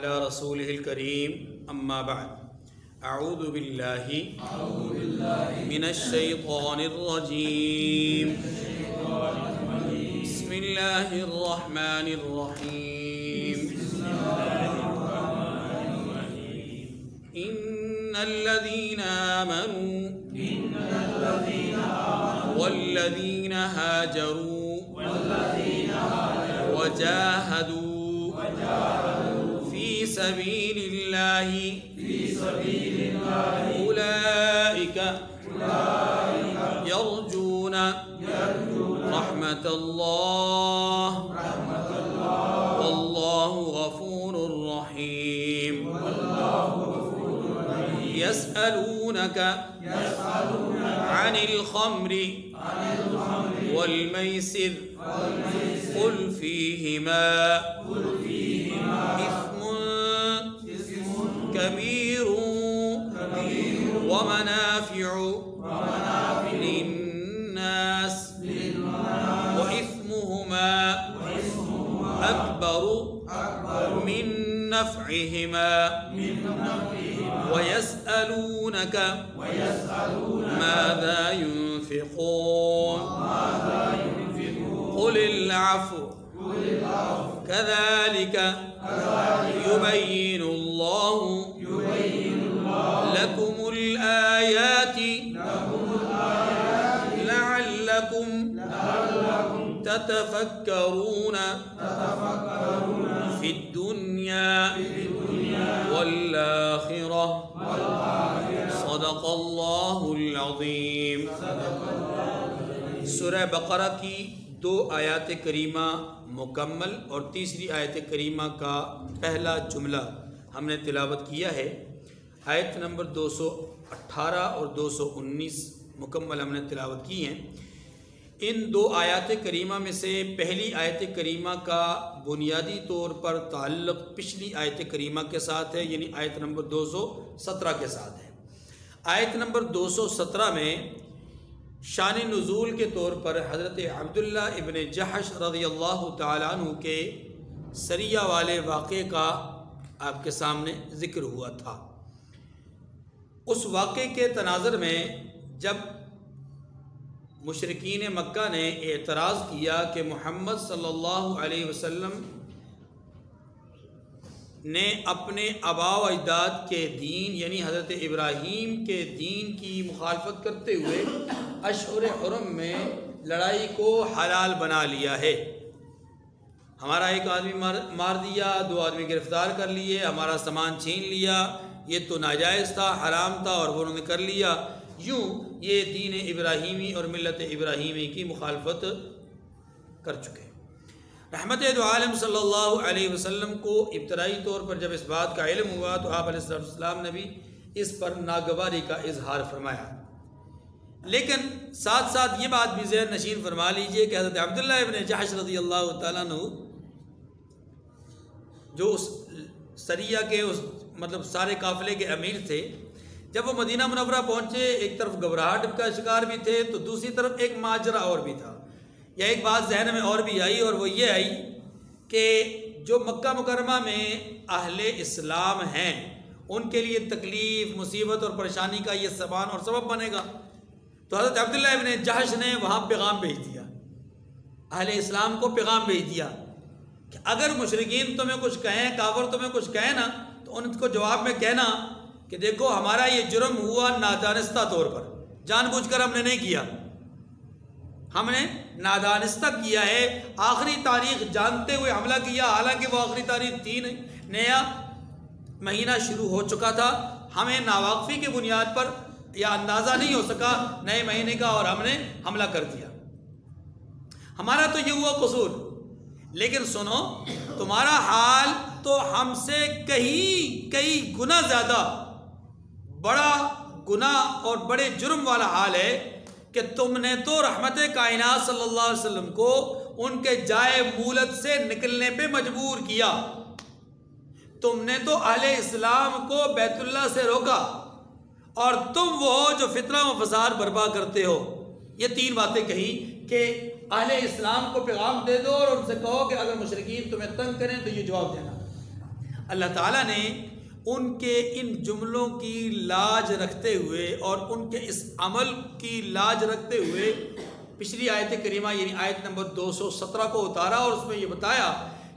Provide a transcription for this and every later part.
على رسوله الكريم أما بعد أعوذ بالله من الشيطان الرجيم بسم الله الرحمن الرحيم إن الذين آمنوا والذين هاجروا وجاهدوا في سبيل الله أولئك يرجون رحمة الله والله غفور رحيم يسألونك عن الخمر والميسر قل فيهما إثم كبير ومنافع للناس وإثمهما أكبر من نفعهما ويسألونك ماذا ينفقون قل العفو كذلك يبين الله لكم الآيات لعلكم تتفكرون في الدنيا والآخرة صدق اللہ العظیم۔ سورہ بقرہ کی 2 آیات کریمہ مکمل اور تیسری آیت کریمہ کا پہلا جملہ ہم نے تلاوت کیا ہے۔ آیت نمبر 218 اور 219 مکمل ہم نے تلاوت کی ہیں۔ ان 2 آیات کریمہ میں سے پہلی آیت کریمہ کا بنیادی طور پر تعلق پچھلی آیت کریمہ کے ساتھ ہے، یعنی آیت نمبر 217 کے ساتھ ہے۔ آیت نمبر 217 میں شان نزول کے طور پر حضرت عبداللہ ابن جحش رضی اللہ تعالیٰ عنہ کے سریہ والے واقعے کا آپ کے سامنے ذکر ہوا تھا۔ اس واقعے کے تناظر میں جب مشرکین مکہ نے اعتراض کیا کہ محمد صلی اللہ علیہ وسلم نے اپنے آباء و اجداد کے دین یعنی حضرت ابراہیم کے دین کی مخالفت کرتے ہوئے اشہر حرم میں لڑائی کو حلال بنا لیا ہے، ہمارا ایک آدمی مار دیا، 2 آدمی گرفتار کر لیے، ہمارا سامان چھین لیا، یہ تو ناجائز تھا، حرام تھا اور انہوں نے کر لیا، یوں یہ دین ابراہیمی اور ملت ابراہیمی کی مخالفت کر چکے۔ رحمت دو عالم صلی اللہ علیہ وسلم کو ابتدائی طور پر جب اس بات کا علم ہوا تو آپ علیہ السلام نے بھی اس پر ناگواری کا اظہار فرمایا، لیکن ساتھ ساتھ یہ بات بھی ذہن نشین فرما لیجئے کہ حضرت عبداللہ ابن جحش رضی اللہ تعالیٰ عنہ جو اس سریہ کے مطلب سارے قافلے کے امیر تھے، جب وہ مدینہ منورہ پہنچے ایک طرف گھبراہٹ کا شکار بھی تھے تو دوسری طرف ایک ماجرا اور بھی تھا، یا ایک بات ذہن میں اور بھی آئی، اور وہ یہ آئی کہ جو مکہ مکرمہ میں اہل اسلام ہیں ان کے لیے تکلیف، مصیبت اور پریشانی کا یہ سامان اور سبب بنے گا، تو حضرت عبداللہ ابن جحش نے وہاں پیغام بھیج دیا، اہل اسلام کو پیغام بھیج دیا کہ اگر مشرکین تمہیں کچھ کہیں، کافر تمہیں کچھ کہیں نا، تو ان کو جواب میں کہنا کہ دیکھو ہمارا یہ جرم ہوا نادانستہ طور پر، جان بوجھ کر ہم نے نہیں کیا، ہم نے نادانستہ کیا ہے، آخری تاریخ جانتے ہوئے حملہ کیا، حالانکہ وہ آخری تاریخ تھی نہیں، نیا مہینہ شروع ہو چکا تھا، ہمیں ناواقفی کی بنیاد پر یا اندازہ نہیں ہو سکا نئے مہینے کا اور ہم نے حملہ کر دیا، ہمارا تو یہ ہوا قصور، لیکن سنو تمہارا حال تو ہم سے کئی گنا زیادہ بڑا گناہ اور بڑے جرم والا حال ہے کہ تم نے تو رحمت کائنات صلی اللہ علیہ وسلم کو ان کے جائے مولد سے نکلنے پہ مجبور کیا، تم نے تو اہل اسلام کو بیت اللہ سے روکا، اور تم وہ ہو جو فتنہ و فساد برپا کرتے ہو۔ یہ 3 باتیں کہی کہ اہل اسلام کو پیغام دے دو اور ان سے کہو کہ اگر مشرکین تمہیں تنگ کریں تو یہ جواب دینا۔ اللہ تعالیٰ نے ان کے ان جملوں کی لاج رکھتے ہوئے اور ان کے اس عمل کی لاج رکھتے ہوئے پچھلی آیت کریمہ یعنی آیت نمبر 217 کو اتارا، اور اس میں یہ بتایا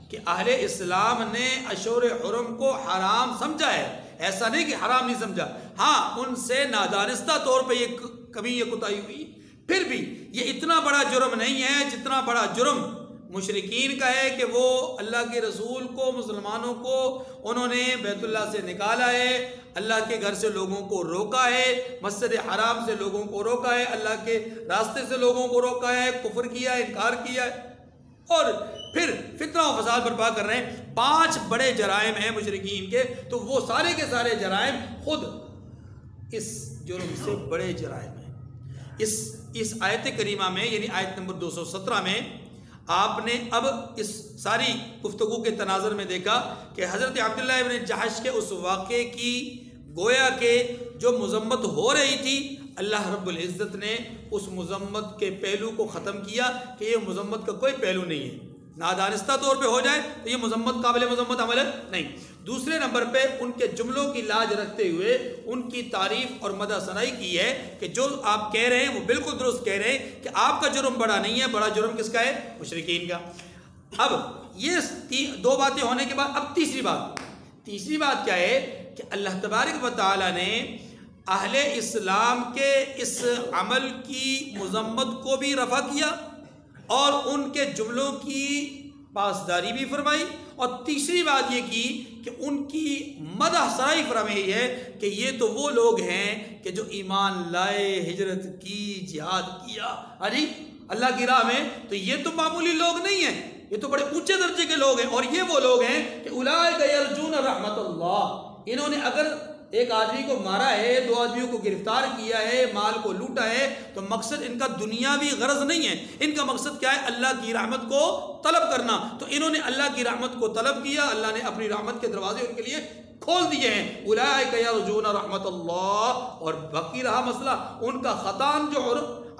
کہ اہل اسلام نے اشہر حرم کو حرام سمجھا ہے، ایسا نہیں کہ حرام نہیں سمجھا، ہاں ان سے نادانستہ طور پہ یہ کمی یہ کوتاہی ہوئی، پھر بھی یہ اتنا بڑا جرم نہیں ہے جتنا بڑا جرم مشرکین کا ہے کہ وہ اللہ کے رسول کو، مسلمانوں کو انہوں نے بیت اللہ سے نکالا ہے، اللہ کے گھر سے لوگوں کو روکا ہے، مسجد حرام سے لوگوں کو روکا ہے، اللہ کے راستے سے لوگوں کو روکا ہے، کفر کیا، انکار کیا ہے، اور پھر فتنہ و فساد برپا کر رہے ہیں۔ 5 بڑے جرائم ہیں مشرکین کے، تو وہ سارے کے سارے جرائم خود اس جرم سے بڑے جرائم ہیں۔ اس آیت کریمہ میں یعنی آیت نمبر 217 میں آپ نے اب اس ساری گفتگو کے تناظر میں دیکھا کہ حضرت عبداللہ ابن جحش کے اس واقعے کی گویا کہ جو مذمت ہو رہی تھی، اللہ رب العزت نے اس مذمت کے پہلو کو ختم کیا کہ یہ مذمت کا کوئی پہلو نہیں ہے، نادانستہ طور پہ ہو جائے تو یہ مذمت قابل مذمت عمل نہیں۔ دوسرے نمبر پہ ان کے جملوں کی لاج رکھتے ہوئے ان کی تعریف اور مدح ثنائی کی ہے کہ جو آپ کہہ رہے ہیں وہ بالکل درست کہہ رہے ہیں کہ آپ کا جرم بڑا نہیں ہے، بڑا جرم کس کا ہے؟ مشرکین کا۔ اب یہ 2 باتیں ہونے کے بعد اب تیسری بات کیا ہے کہ اللہ تبارک و تعالی نے اہل اسلام کے اس عمل کی مذمت کو بھی رفع کیا اور ان کے جملوں کی پاسداری بھی فرمائی، اور تیسری بات یہ کی کہ ان کی مدح ثنائی فرمائی ہے کہ یہ تو وہ لوگ ہیں کہ جو ایمان لائے، ہجرت کی، جہاد کیا اللہ کی راہ میں، تو یہ تو معمولی لوگ نہیں ہیں، یہ تو بڑے اونچے درجے کے لوگ ہیں، اور یہ وہ لوگ ہیں کہ اولئک یرجون رحمت اللہ، انہوں نے اگر ایک آدمی کو مارا ہے، 2 آدمیوں کو گرفتار کیا ہے، مال کو لوٹا ہے، تو مقصد ان کا دنیاوی غرض نہیں ہے، ان کا مقصد کیا ہے؟ اللہ کی رحمت کو طلب کرنا۔ تو انہوں نے اللہ کی رحمت کو طلب کیا، اللہ نے اپنی رحمت کے دروازے ان کے لیے کھول دیے ہیں، اولئک یرجون رحمت اللہ۔ اور باقی رہا مسئلہ ان کا خطان جو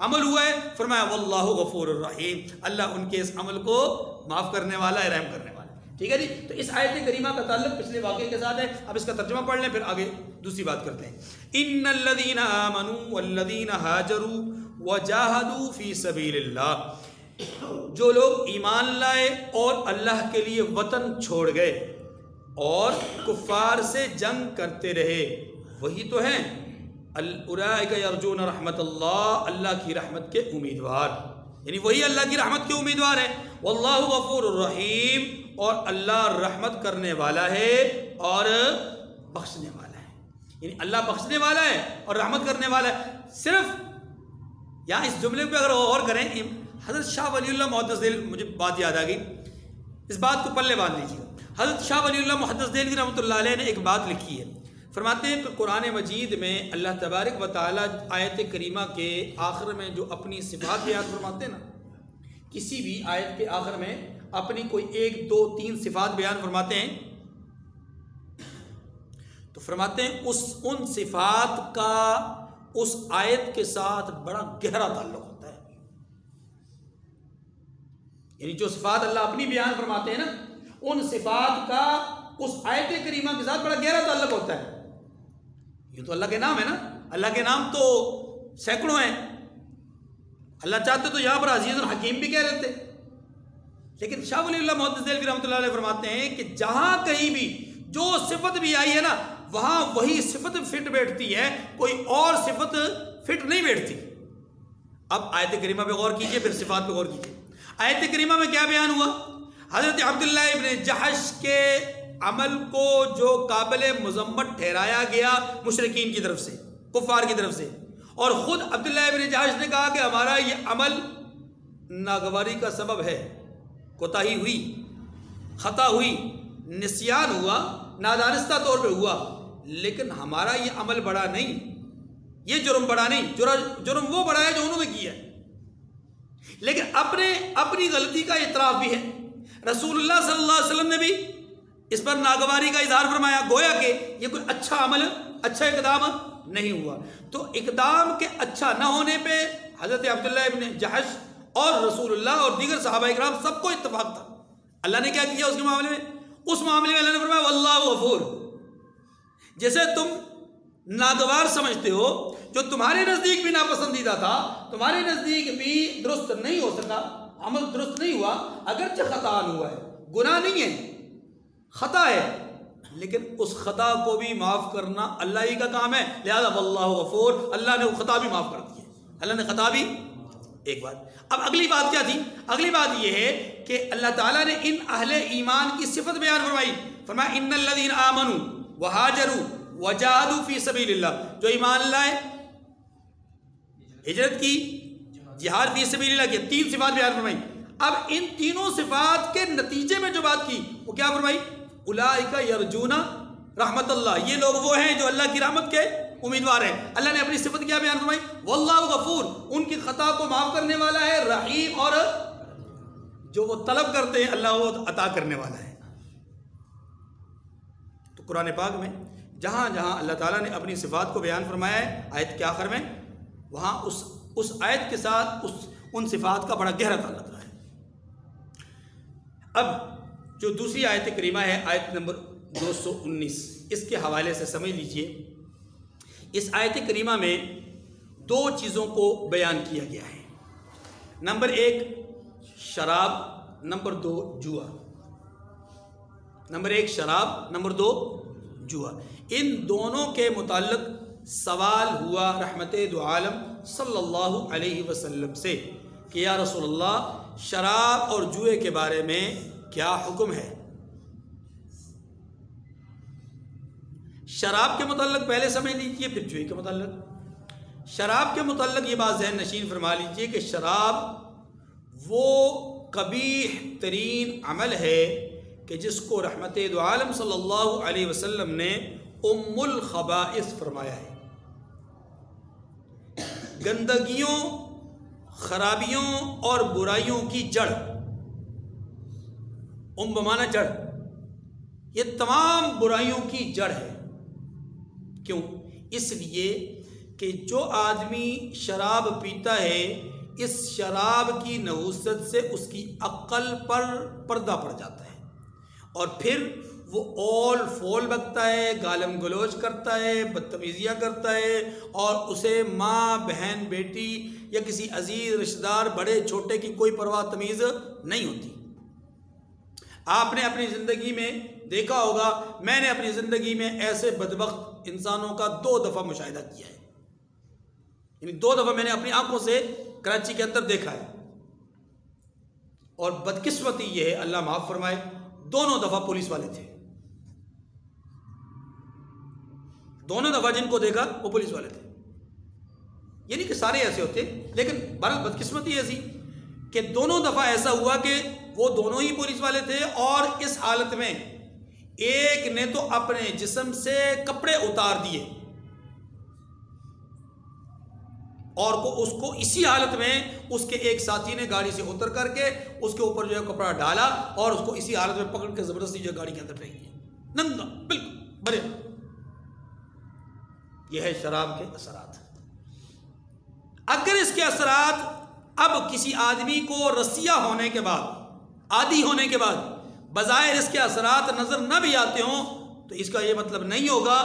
عمل ہوا ہے، فرمایا واللہ غفور الرحیم، اللہ ان کے اس عمل کو معاف کرنے والا ہے، رحم کرنے والا ہے۔ ٹھیک ہے جی، تو اس آیت کریمہ کا تعلق پچھلے واقعے کے ساتھ ہے۔ اب اس کا ترجمہ پڑھ لیں، پھر آگے دوسری بات کرتے ہیں۔ ان الذین آمنوا والذین ہاجروا وجاہدوا فی سبیل اللہ، جو لوگ ایمان لائے اور اللہ کے لیے وطن چھوڑ گئے اور کفار سے جنگ کرتے رہے، وہی تو ہیں اولئک یرجون رحمت اللہ، اللہ کی رحمت کے امیدوار، یعنی وہی اللہ کی رحمت کے امیدوار ہیں۔ واللہ غفور الرحیم، اور اللہ رحمت کرنے والا ہے اور بخشنے والا ہے، یعنی اللہ بخشنے والا ہے اور رحمت کرنے والا ہے۔ صرف یہاں اس جملے پہ اگر غور کریں، حضرت شاہ ولی اللہ محدث دہلوی، مجھے بات یاد آ گئی، اس بات کو پلے باندھ لیجیے۔ حضرت شاہ ولی اللہ محدث دہلوی رحمۃ اللہ علیہ نے ایک بات لکھی ہے، فرماتے ہیں کہ قرآن مجید میں اللہ تبارک و تعالیٰ آیت کریمہ کے آخر میں جو اپنی صفات بیان فرماتے ہیں نا، کسی بھی آیت کے آخر میں اپنی کوئی 1 2 3 صفات بیان فرماتے ہیں، تو فرماتے ہیں ان صفات کا اس آیت کے ساتھ بڑا گہرا تعلق ہوتا ہے، یعنی جو صفات اللہ اپنی بیان فرماتے ہیں نا، ان صفات کا اس آیت کریمہ کے ساتھ بڑا گہرا تعلق ہوتا ہے۔ یہ تو اللہ کے نام ہے نا، اللہ کے نام تو سینکڑوں ہیں، اللہ چاہتے تو یہاں پر عزیز الحکیم بھی کہہ دیتے، لیکن شاہ ولی اللہ محدث دہلوی رحمۃ اللہ علیہ فرماتے ہیں کہ جہاں کہیں بھی جو صفت بھی آئی ہے نا، وہاں وہی صفت فٹ بیٹھتی ہے، کوئی اور صفت فٹ نہیں بیٹھتی۔ اب آیت کریمہ پہ غور کیجئے، پھر صفات پہ غور کیجئے۔ آیت کریمہ میں کیا بیان ہوا؟ حضرت عبداللہ ابن جحش کے عمل کو جو قابل مذمت ٹھہرایا گیا مشرکین کی طرف سے، کفار کی طرف سے، اور خود عبداللہ ابن جحش نے کہا کہ ہمارا یہ عمل ناگواری کا سبب ہے، کوتاہی ہوئی، خطا ہوئی، نسیان ہوا، نادانستہ طور پہ ہوا، لیکن ہمارا یہ عمل بڑا نہیں، یہ جرم بڑا نہیں، جرم وہ بڑا ہے جو انہوں نے کیا ہے، لیکن اپنی غلطی کا اعتراف بھی ہے۔ رسول اللہ صلی اللہ علیہ وسلم نے بھی اس پر ناگواری کا اظہار فرمایا، گویا کہ یہ کوئی اچھا عمل، اچھا اقدام نہیں ہوا۔ تو اقدام کے اچھا نہ ہونے پہ حضرت عبداللہ ابن جحش اور رسول اللہ اور دیگر صحابہ کرام سب کو اتفاق تھا۔ اللہ نے کیا کیا اس کے معاملے میں؟ اس معاملے میں اللہ نے فرمایا واللہ غفور. جیسے تم ناگوار سمجھتے ہو، جو تمہارے نزدیک بھی ناپسندیدہ تھا، تمہارے نزدیک بھی درست نہیں ہو سکا، عمل درست نہیں ہوا، اگرچہ خطا ہوا ہے، گناہ نہیں ہے، خطا ہے، لیکن اس خطا کو بھی معاف کرنا اللہ ہی کا کام ہے. لہذا واللہ غفور، اللہ نے وہ خطا بھی معاف کر دی ہے، اللہ نے خطا بھی. ایک بات. اب اگلی بات کیا تھی؟ اگلی بات یہ ہے کہ اللہ تعالیٰ نے ان اہل ایمان کی صفت بیان فرمائی. فرمایا ان الذین آمنوا وہاجروا وجاہدوا فی سبیل اللہ، جو ایمان لائے، ہجرت کی، جہاد فی سبیل اللہ کی، تین صفات بیان فرمائی. اب ان تینوں صفات کے نتیجے میں جو بات کی وہ کیا فرمائی؟ اولئک یرجون رحمت اللہ، یہ لوگ وہ ہیں جو اللہ کی رحمت کے امیدوار ہیں. اللہ نے اپنی صفت کیا بیان فرمائی؟ واللہ غفور، ان کی خطا کو معاف کرنے والا ہے، رحیم، اور جو وہ طلب کرتے ہیں اللہ وہ عطا کرنے والا ہے. تو قرآن پاک میں جہاں جہاں اللہ تعالیٰ نے اپنی صفات کو بیان فرمایا ہے آیت کے آخر میں، وہاں اس آیت کے ساتھ ان صفات کا بڑا گہرا تعلق ہے. اب جو دوسری آیت کریمہ ہے، آیت نمبر 219، اس کے حوالے سے سمجھ لیجئے. اس آیت کریمہ میں دو چیزوں کو بیان کیا گیا ہے. نمبر ایک شراب، نمبر دو جوا. نمبر ایک شراب، نمبر دو جوا. ان دونوں کے متعلق سوال ہوا رحمت دو عالم صلی اللہ علیہ وسلم سے کہ یا رسول اللہ، شراب اور جوئے کے بارے میں کیا حکم ہے؟ شراب کے متعلق پہلے سمجھ لیجئے، پھر جوئے کے متعلق. شراب کے متعلق یہ بات ذہن نشین فرما لیجئے کہ شراب وہ قبیح ترین عمل ہے کہ جس کو رحمت دو عالم صلی اللہ علیہ وسلم نے ام الخبائث فرمایا ہے. گندگیوں، خرابیوں اور برائیوں کی جڑ، ام بمانا جڑ، یہ تمام برائیوں کی جڑ ہے. کیوں؟ اس لیے کہ جو آدمی شراب پیتا ہے، اس شراب کی نحوست سے اس کی عقل پر پردہ پڑ جاتا ہے، اور پھر وہ اول فول بکتا ہے، گالم گلوچ کرتا ہے، بدتمیزیاں کرتا ہے، اور اسے ماں، بہن، بیٹی یا کسی عزیز رشتہ دار، بڑے چھوٹے کی کوئی پرواہ تمیز نہیں ہوتی. آپ نے اپنی زندگی میں دیکھا ہوگا، میں نے اپنی زندگی میں ایسے بدبخت انسانوں کا 2 دفعہ مشاہدہ کیا ہے. یعنی 2 دفعہ میں نے اپنی آنکھوں سے کراچی کے اندر دیکھا ہے. اور بدقسمتی یہ ہے، اللہ معاف فرمائے، دونوں دفعہ پولیس والے تھے. دونوں دفعہ جن کو دیکھا وہ پولیس والے تھے. یعنی کہ سارے ایسے ہوتے، لیکن بہرحال بدقسمتی ایسی کہ دونوں دفعہ ایسا ہوا کہ وہ دونوں ہی پولیس والے تھے، اور اس حالت میں ایک نے تو اپنے جسم سے کپڑے اتار دیے اور اس کو اسی حالت میں اس کے ایک ساتھی نے گاڑی سے اتر کر کے اس کے اوپر جو ہے کپڑا ڈالا اور اس کو اسی حالت میں پکڑ کے زبردستی جو ہے گاڑی کے اندر پھینک دیا، ننگا بالکل بھرے. یہ ہے شراب کے اثرات. اگر اس کے اثرات اب کسی آدمی کو رسیہ ہونے کے بعد، عادی ہونے کے بعد، بظاہر اس کے اثرات نظر نہ بھی آتے ہوں، تو اس کا یہ مطلب نہیں ہوگا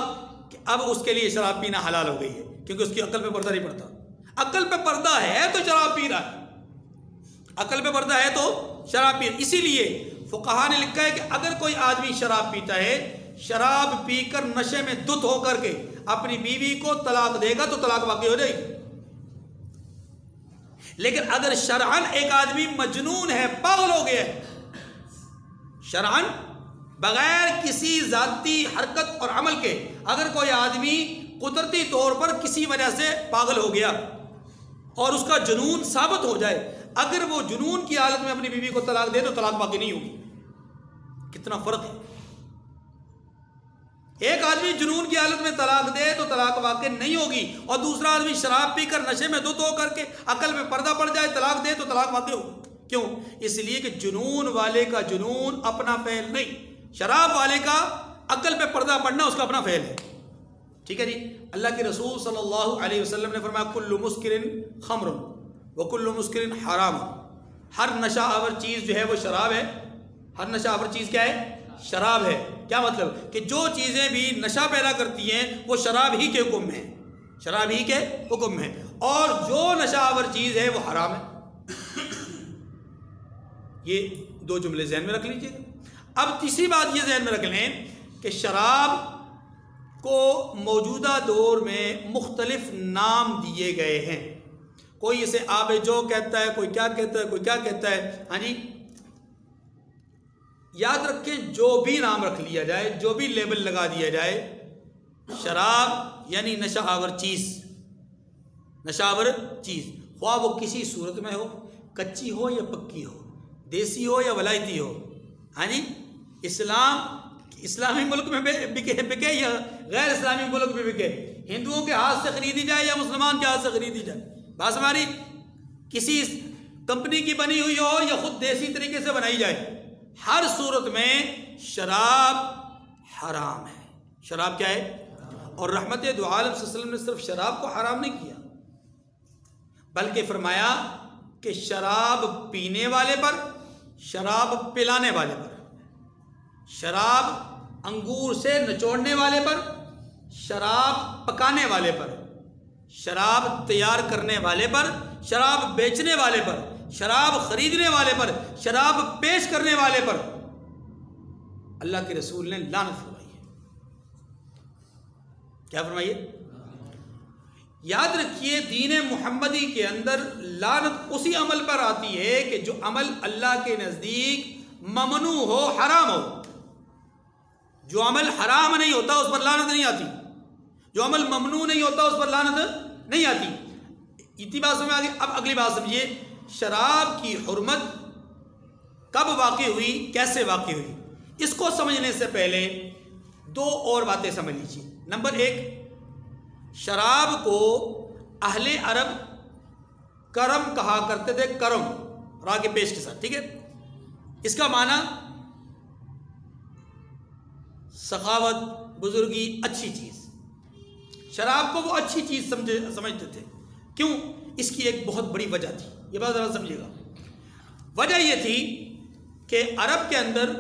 کہ اب اس کے لیے شراب پینا حلال ہو گئی ہے، کیونکہ اس کی عقل پہ پردہ نہیں پڑتا. عقل پہ پردہ ہے تو شراب پی رہا ہے، عقل پہ پردہ ہے تو شراب پی رہا ہے. اسی لیے فقہا نے لکھا ہے کہ اگر کوئی آدمی شراب پیتا ہے، شراب پی کر نشے میں دھت ہو کر کے اپنی بیوی کو طلاق دے گا تو طلاق واقع ہو جائے گی. لیکن اگر شرعن ایک آدمی مجنون ہے، پاگل ہو گیا ہے، شرعن بغیر کسی ذاتی حرکت اور عمل کے اگر کوئی آدمی قدرتی طور پر کسی وجہ سے پاگل ہو گیا اور اس کا جنون ثابت ہو جائے، اگر وہ جنون کی حالت میں اپنی بیوی کو طلاق دے تو طلاق واقع نہیں ہوگی. کتنا فرق ہے. ایک آدمی جنون کی حالت میں طلاق دے تو طلاق واقع نہیں ہوگی، اور دوسرا آدمی شراب پی کر نشے میں دھت ہو کر کے عقل میں پردہ پڑ جائے طلاق دے تو طلاق واقع ہوگی. کیوں؟ اس لیے کہ جنون والے کا جنون اپنا فعل نہیں، شراب والے کا عقل پہ پردہ پڑنا اس کا اپنا فعل ہے. ٹھیک ہے جی. اللہ کے رسول صلی اللہ علیہ وسلم نے فرمایا کل مسکر خمر وکل مسکر حرام. ہر نشہ آور چیز جو ہے وہ شراب ہے. ہر نشہ آور چیز کیا ہے؟ شراب ہے. کیا مطلب کہ جو چیزیں بھی نشہ پیدا کرتی ہیں وہ شراب ہی کے حکم میں ہیں, شراب ہی کے حکم میں, اور جو نشہ آور چیز ہے وہ حرام ہے. یہ دو جملے ذہن میں رکھ لیجئے. اب تیسری بات یہ ذہن میں رکھ لیں کہ شراب کو موجودہ دور میں مختلف نام دیے گئے ہیں. کوئی اسے آب جو کہتا ہے, کوئی کیا کہتا ہے, کوئی کیا کہتا ہے. ہاں جی, یاد رکھیں جو بھی نام رکھ لیا جائے, جو بھی لیبل لگا دیا جائے, شراب یعنی نشہ آور چیز, نشہ آور چیز, خواہ وہ کسی صورت میں ہو, کچی ہو یا پکی ہو, دیسی ہو یا ولایتی ہو. ہاں جی, اسلامی ملک میں بکے یا غیر اسلامی ملک میں بکے, ہندوؤں کے ہاتھ سے خریدی جائے یا مسلمان کے ہاتھ سے خریدی جائے, بات ہماری کسی کمپنی کی بنی ہوئی ہو یا خود دیسی طریقے سے بنائی جائے, ہر صورت میں شراب حرام ہے. شراب کیا ہے؟ اور رحمت دو عالم صلی اللہ علیہ وسلم نے صرف شراب کو حرام نہیں کیا, بلکہ فرمایا کہ شراب پینے والے پر, شراب پلانے والے پر, شراب انگور سے نچوڑنے والے پر, شراب پکانے والے پر, شراب تیار کرنے والے پر, شراب بیچنے والے پر, شراب خریدنے والے پر, شراب پیش کرنے والے پر اللہ کے رسول نے لعنت فرمائی ہے. کیا فرمائی ہے؟ یاد رکھیے دین محمدی کے اندر لعنت اسی عمل پر آتی ہے کہ جو عمل اللہ کے نزدیک ممنوع ہو, حرام ہو. جو عمل حرام نہیں ہوتا اس پر لعنت نہیں آتی, جو عمل ممنوع نہیں ہوتا اس پر لعنت نہیں آتی. اتنی بات سمجھ آگے. اب اگلی بات سمجھیے, شراب کی حرمت کب واقع ہوئی, کیسے واقع ہوئی؟ اس کو سمجھنے سے پہلے دو اور باتیں سمجھ لیجیے. نمبر ایک, شراب کو اہل عرب کرم کہا کرتے تھے, کرم را کے پیش کے ساتھ, ٹھیک ہے. اس کا معنی سخاوت, بزرگی, اچھی چیز. شراب کو وہ اچھی چیز سمجھتے تھے. کیوں؟ اس کی ایک بہت بڑی وجہ تھی, یہ بات ذرا سمجھیے گا. وجہ یہ تھی کہ عرب کے اندر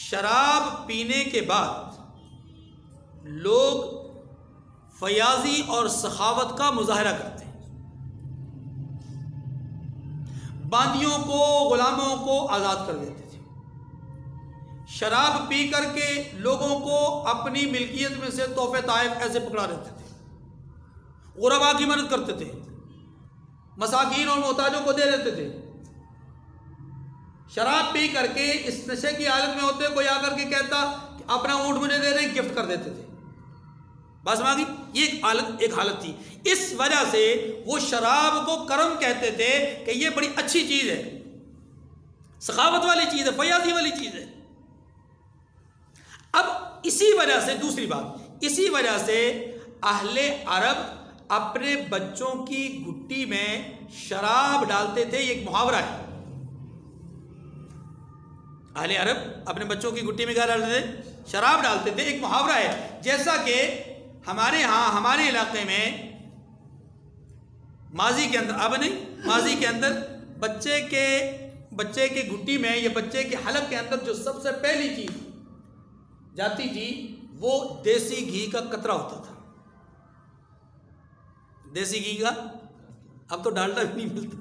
شراب پینے کے بعد لوگ فیاضی اور سخاوت کا مظاہرہ کرتے ہیں. باندیوں کو, غلاموں کو آزاد کر دیتے تھے. شراب پی کر کے لوگوں کو اپنی ملکیت میں سے تحفے تحائف ایسے پکڑا دیتے تھے. غربا کی مدد کرتے تھے, مساکین اور محتاجوں کو دے دیتے تھے. شراب پی کر کے اس نشے کی حالت میں ہوتے, کوئی آ کر کے کہتا کہ اپنا اونٹ مجھے دے رہے, گفٹ کر دیتے تھے. بس سمجھ, یہ ایک حالت تھی. اس وجہ سے وہ شراب کو کرم کہتے تھے کہ یہ بڑی اچھی چیز ہے, سخاوت والی چیز ہے, فیاضی والی چیز ہے. اب اسی وجہ سے, دوسری بات, اسی وجہ سے اہل عرب اپنے بچوں کی گٹی میں شراب ڈالتے تھے. یہ ایک محاورہ ہے. اہل عرب اپنے بچوں کی گٹی میں کیا ڈالتے تھے؟ شراب ڈالتے تھے. ایک محاورہ ہے. جیسا کہ ہمارے ہاں, ہمارے علاقے میں ماضی کے اندر, اب نہیں, ماضی کے اندر بچے کے گٹی میں یا بچے کے حلق کے اندر جو سب سے پہلی چیز جاتی تھی وہ دیسی گھی کا قطرہ ہوتا تھا. دیسی گھی کا, اب تو ڈالڈا بھی نہیں ملتا.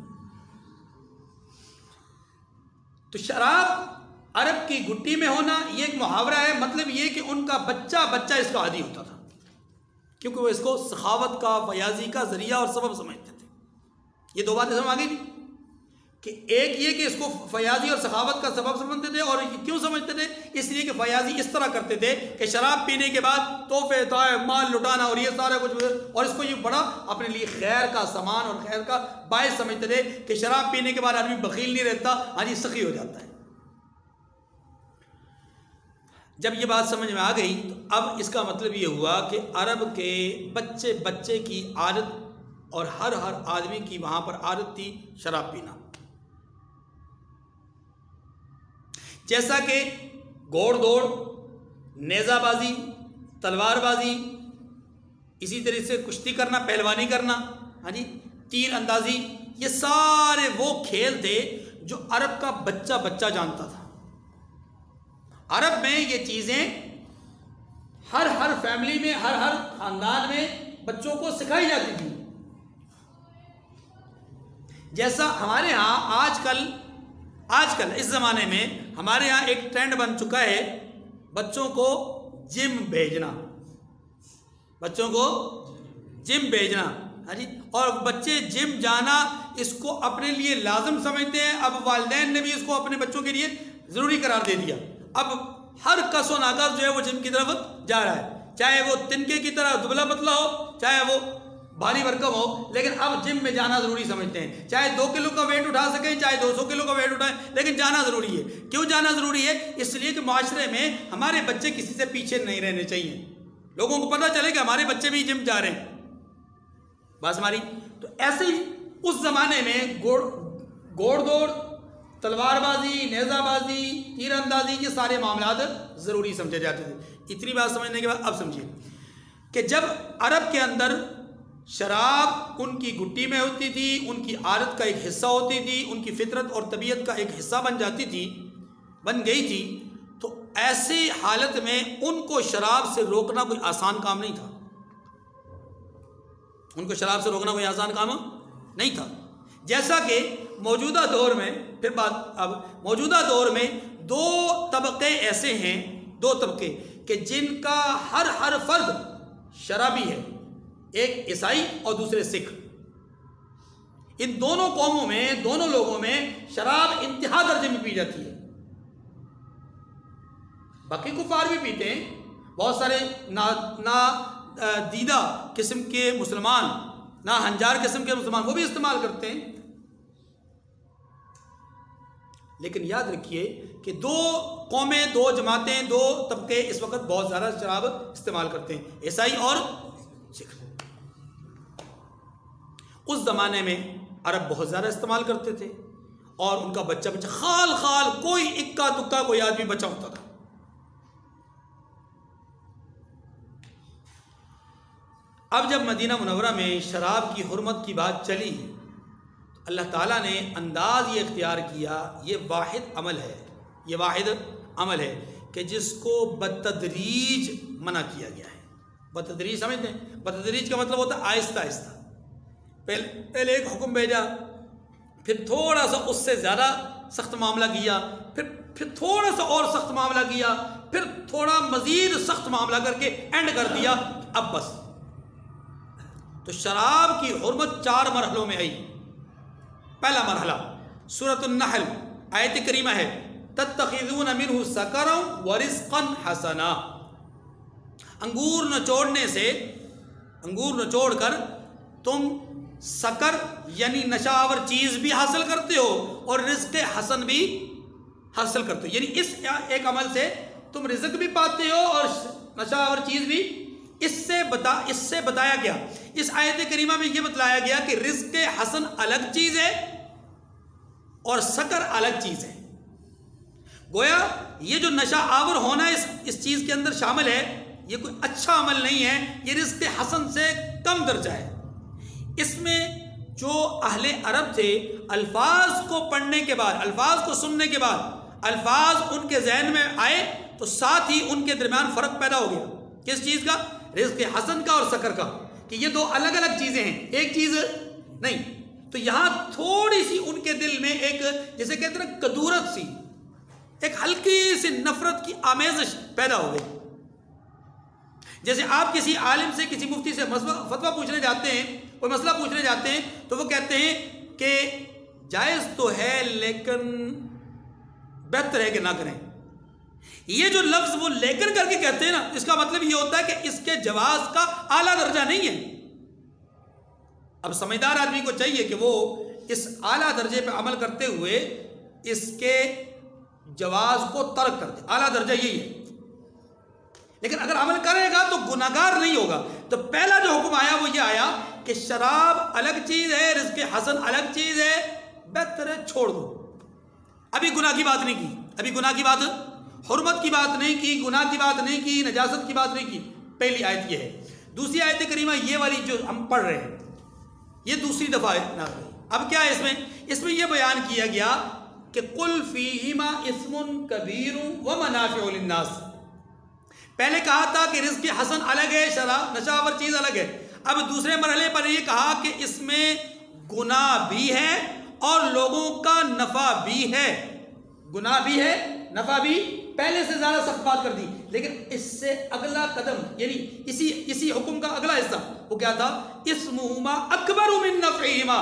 تو شراب عرب کی گٹی میں ہونا یہ ایک محاورہ ہے. مطلب یہ کہ ان کا بچہ اس کا عادی ہوتا تھا, کیونکہ وہ اس کو سخاوت کا, فیاضی کا ذریعہ اور سبب سمجھتے تھے. یہ دو باتیں سمجھ آ گئی کہ ایک یہ کہ اس کو فیاضی اور سخاوت کا سبب سمجھتے تھے. اور کیوں سمجھتے تھے؟ اس لیے کہ فیاضی اس طرح کرتے تھے کہ شراب پینے کے بعد تحفے تحائف, مال لٹانا اور یہ سارا کچھ, اور اس کو یہ بڑا اپنے لیے خیر کا سامان اور خیر کا باعث سمجھتے تھے کہ شراب پینے کے بعد آدمی بخیل نہیں رہتا, ہاں جی سخی ہو جاتا ہے. جب یہ بات سمجھ میں آ گئی تو اب اس کا مطلب یہ ہوا کہ عرب کے بچے کی عادت اور ہر آدمی کی وہاں پر عادت تھی شراب پینا. جیسا کہ گھوڑ دوڑ, نیزہ بازی, تلوار بازی, اسی طرح سے کشتی کرنا, پہلوانی کرنا, ہاں جی تیر اندازی, یہ سارے وہ کھیل تھے جو عرب کا بچہ جانتا تھا. عرب میں یہ چیزیں ہر فیملی میں، ہر خاندان میں بچوں کو سکھائی جاتی تھی. جیسا ہمارے ہاں آج کل اس زمانے میں ہمارے ہاں ایک ٹرینڈ بن چکا ہے بچوں کو جم بھیجنا، ہاں جی. اور بچے جم جانا اس کو اپنے لیے لازم سمجھتے ہیں. اب والدین نے بھی اس کو اپنے بچوں کے لیے ضروری قرار دے دیا. اب ہر کس و ناکس جو ہے وہ جم کی طرف جا رہا ہے، چاہے وہ تنکے کی طرح دبلا پتلا ہو، چاہے وہ بھاری بھرکم ہو، لیکن اب جم میں جانا ضروری سمجھتے ہیں. چاہے 2 کلو کا ویٹ اٹھا سکیں، چاہے 200 کلو کا ویٹ اٹھائیں، لیکن جانا ضروری ہے. کیوں جانا ضروری ہے؟ اس لیے کہ معاشرے میں ہمارے بچے کسی سے پیچھے نہیں رہنے چاہیے. لوگوں کو پتہ چلے کہ ہمارے بچے بھی جم جا رہے ہیں. بات ہماری تو ایسے ہی اس زمانے میں گھوڑ دوڑ، تلوار بازی، نیزہ بازی، تیر اندازی، یہ سارے معاملات ضروری سمجھے جاتے تھے. اتنی بات سمجھنے کے بعد اب سمجھیے کہ جب عرب کے اندر شراب ان کی گھٹی میں ہوتی تھی، ان کی عادت کا ایک حصہ ہوتی تھی، ان کی فطرت اور طبیعت کا ایک حصہ بن گئی تھی، تو ایسی حالت میں ان کو شراب سے روکنا کوئی آسان کام نہیں تھا. جیسا کہ موجودہ دور میں موجودہ دور میں 2 طبقے ایسے ہیں، 2 طبقے کہ جن کا ہر فرد شرابی ہے، ایک عیسائی اور دوسرے سکھ. ان دونوں قوموں میں، دونوں لوگوں میں شراب انتہا درجے میں پی جاتی ہے. باقی کفار بھی پیتے ہیں، بہت سارے دیدہ قسم کے مسلمان، ہنجار قسم کے مسلمان، وہ بھی استعمال کرتے ہیں. لیکن یاد رکھیے کہ 2 قومیں، 2 جماعتیں، 2 طبقے اس وقت بہت زیادہ شراب استعمال کرتے ہیں، عیسائی اور سکھ. اس زمانے میں عرب بہت زیادہ استعمال کرتے تھے، اور ان کا بچہ خال کوئی اکا دکا کوئی آدمی بچہ ہوتا تھا. اب جب مدینہ منورہ میں شراب کی حرمت کی بات چلی تو اللہ تعالیٰ نے انداز یہ اختیار کیا، یہ واحد عمل ہے کہ جس کو بتدریج منع کیا گیا ہے. بتدریج سمجھتے ہیں؟ بتدریج کا مطلب ہوتا ہے آہستہ آہستہ. پہلے ایک حکم بھیجا، پھر تھوڑا سا اس سے زیادہ سخت معاملہ کیا، پھر تھوڑا سا اور سخت معاملہ کیا، پھر تھوڑا مزید سخت معاملہ کر کے اینڈ کر دیا. اب بس. تو شراب کی حرمت 4 مرحلوں میں آئی. پہلا مرحلہ سورۃ النحل آیت کریمہ ہے، تتخذون منہ سکرا ورزقا حسنا. انگور نچوڑ کر تم سکر یعنی نشہ آور چیز بھی حاصل کرتے ہو اور رزق حسن بھی حاصل کرتے ہو. یعنی اس ایک عمل سے تم رزق بھی پاتے ہو اور نشہ آور چیز بھی. اس سے بتایا گیا، اس آیت کریمہ میں یہ بتلایا گیا کہ رزق حسن الگ چیز ہے اور سکر الگ چیز ہے. گویا یہ جو نشہ آور ہونا اس چیز کے اندر شامل ہے، یہ کوئی اچھا عمل نہیں ہے، یہ رزق حسن سے کم درجہ ہے. اس میں جو اہل عرب تھے، الفاظ کو پڑھنے کے بعد، الفاظ کو سننے کے بعد، الفاظ ان کے ذہن میں آئے تو ساتھ ہی ان کے درمیان فرق پیدا ہو گیا. کس چیز کا؟ رزق حسن کا اور سکر کا، کہ یہ 2 الگ الگ چیزیں ہیں، ایک چیز نہیں. تو یہاں تھوڑی سی ان کے دل میں ایک، جیسے کہتے ہیں کدورت سی، ایک ہلکی سی نفرت کی آمیزش پیدا ہو گئی. جیسے آپ کسی عالم سے، کسی مفتی سے فتویٰ پوچھنے جاتے ہیں، کوئی مسئلہ پوچھنے جاتے ہیں، تو وہ کہتے ہیں کہ جائز تو ہے لیکن بہتر ہے کہ نہ کریں. یہ جو لفظ وہ لیکن کر کے کہتے ہیں نا، اس کا مطلب یہ ہوتا ہے کہ اس کے جواز کا اعلیٰ درجہ نہیں ہے. اب سمجھدار آدمی کو چاہیے کہ وہ اس اعلیٰ درجے پہ عمل کرتے ہوئے اس کے جواز کو ترک کر دے. اعلیٰ درجہ یہی ہے. لیکن اگر عمل کرے گا تو گناہگار نہیں ہوگا. تو پہلا جو حکم آیا وہ یہ آیا کہ شراب الگ چیز ہے، رزق حسن الگ چیز ہے، بہتر ہے چھوڑ دو. ابھی گناہ کی بات نہیں کی، ابھی گناہ کی بات، حرمت کی بات نہیں کی، گناہ کی بات نہیں کی، نجاست کی بات نہیں کی. پہلی آیت یہ ہے. دوسری آیت کریمہ یہ والی جو ہم پڑھ رہے ہیں، یہ دوسری دفعہ نازل ہوئی. اب کیا ہے اس میں یہ بیان کیا گیا کہ قل فیہما اسم کبیر ومنافع للناس. پہلے کہا تھا کہ رزق حسن الگ ہے، شراب نشاور چیز الگ ہے. اب دوسرے مرحلے پر یہ کہا کہ اس میں گناہ بھی ہے اور لوگوں کا نفع بھی ہے. گناہ بھی ہے، نفع بھی. پہلے سے زیادہ سخت بات کر دی، لیکن اس سے اگلا قدم یعنی اسی حکم کا اگلا حصہ وہ کیا تھا؟ اسمہما اکبر من نفعہما.